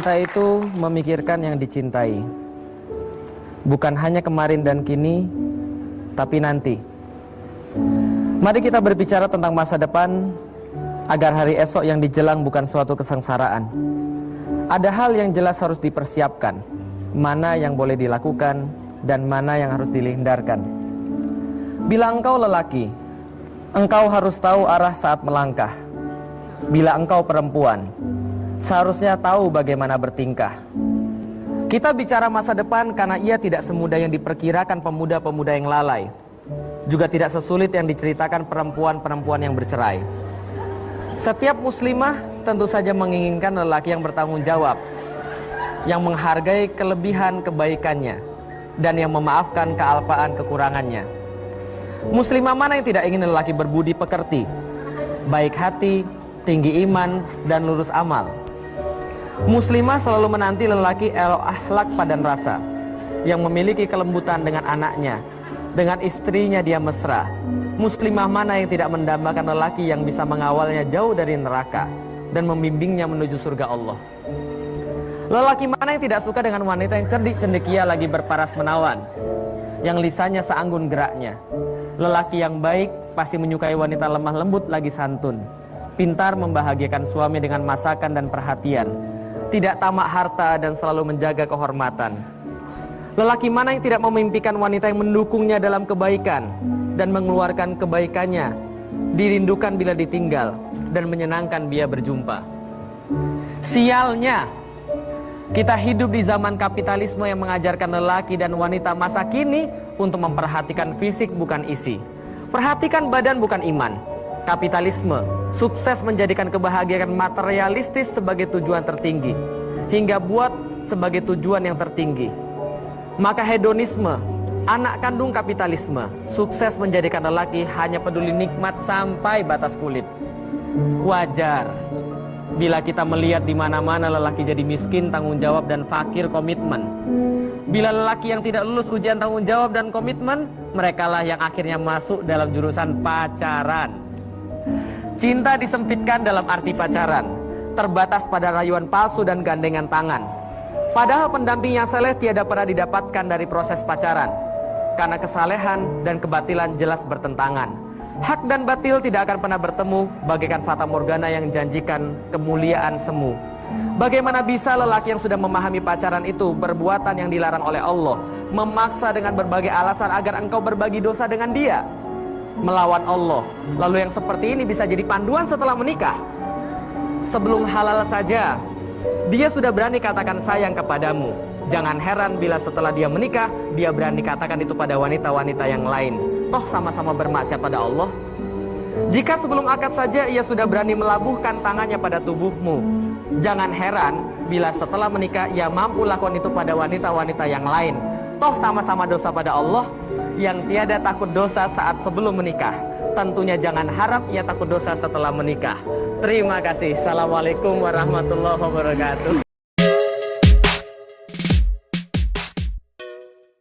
Cinta itu memikirkan yang dicintai, bukan hanya kemarin dan kini, tapi nanti. Mari kita berbicara tentang masa depan, agar hari esok yang dijelang bukan suatu kesengsaraan. Ada hal yang jelas harus dipersiapkan, mana yang boleh dilakukan dan mana yang harus dihindarkan. Bila engkau lelaki, engkau harus tahu arah saat melangkah. Bila engkau perempuan, seharusnya tahu bagaimana bertingkah. Kita bicara masa depan karena ia tidak semudah yang diperkirakan pemuda-pemuda yang lalai, juga tidak sesulit yang diceritakan perempuan-perempuan yang bercerai. Setiap muslimah tentu saja menginginkan lelaki yang bertanggung jawab, yang menghargai kelebihan kebaikannya, dan yang memaafkan kealpaan kekurangannya. Muslimah mana yang tidak ingin lelaki berbudi pekerti, baik hati, tinggi iman, dan lurus amal. Muslimah selalu menanti lelaki akhlak padan rasa, yang memiliki kelembutan dengan anaknya, dengan istrinya dia mesra. Muslimah mana yang tidak mendambakan lelaki yang bisa mengawalnya jauh dari neraka dan membimbingnya menuju surga Allah. Lelaki mana yang tidak suka dengan wanita yang cerdik cendekia lagi berparas menawan, yang lisannya seanggun geraknya. Lelaki yang baik pasti menyukai wanita lemah lembut lagi santun, pintar membahagiakan suami dengan masakan dan perhatian, tidak tamak harta dan selalu menjaga kehormatan. Lelaki mana yang tidak memimpikan wanita yang mendukungnya dalam kebaikan dan mengeluarkan kebaikannya, dirindukan bila ditinggal dan menyenangkan bila berjumpa. Sialnya, kita hidup di zaman kapitalisme yang mengajarkan lelaki dan wanita masa kini untuk memperhatikan fisik bukan isi, perhatikan badan bukan iman. Kapitalisme sukses menjadikan kebahagiaan materialistis sebagai tujuan tertinggi, hingga buat sebagai tujuan yang tertinggi. Maka hedonisme, anak kandung kapitalisme, sukses menjadikan lelaki hanya peduli nikmat sampai batas kulit. Wajar bila kita melihat di mana-mana lelaki jadi miskin tanggung jawab dan fakir komitmen. Bila lelaki yang tidak lulus ujian tanggung jawab dan komitmen, merekalah yang akhirnya masuk dalam jurusan pacaran. Cinta disempitkan dalam arti pacaran, terbatas pada rayuan palsu dan gandengan tangan. Padahal pendamping yang saleh tiada pernah didapatkan dari proses pacaran, karena kesalehan dan kebatilan jelas bertentangan. Hak dan batil tidak akan pernah bertemu, bagaikan fata morgana yang janjikan kemuliaan semu. Bagaimana bisa lelaki yang sudah memahami pacaran itu perbuatan yang dilarang oleh Allah, memaksa dengan berbagai alasan agar engkau berbagi dosa dengan dia, melawan Allah? Lalu yang seperti ini bisa jadi panduan setelah menikah? Sebelum halal saja dia sudah berani katakan sayang kepadamu. Jangan heran bila setelah dia menikah, dia berani katakan itu pada wanita-wanita yang lain. Toh sama-sama bermaksiat pada Allah. Jika sebelum akad saja ia sudah berani melabuhkan tangannya pada tubuhmu, jangan heran bila setelah menikah ia mampu lakukan itu pada wanita-wanita yang lain. Toh sama-sama dosa pada Allah. Yang tiada takut dosa saat sebelum menikah, tentunya jangan harap ia takut dosa setelah menikah. Terima kasih. Assalamualaikum warahmatullahi wabarakatuh.